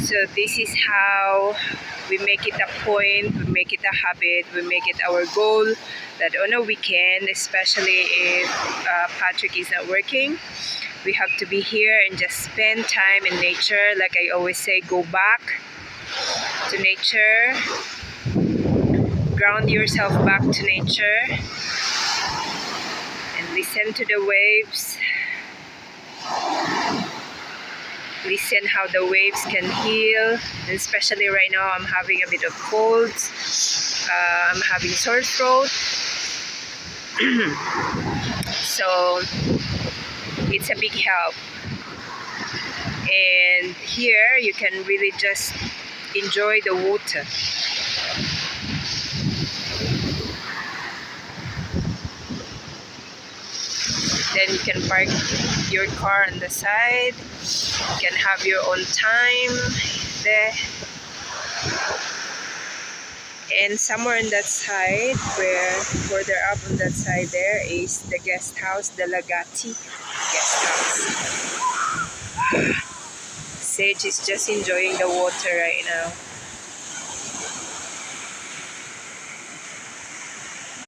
So this is how we make it a point, we make it a habit, we make it our goal that on a weekend, especially if Patrick is not working, we have to be here and just spend time in nature. Like I always say, go back to nature, ground yourself back to nature, and listen to the waves. Listen how the waves can heal. And especially right now, I'm having a bit of cold. I'm having sore throat. So it's a big help. And here you can really just enjoy the water. Then you can park your car on the side. You can have your own time there. And somewhere on that side, where further up on that side there is the guest house, the Lagati guest house. Sage is just enjoying the water right now.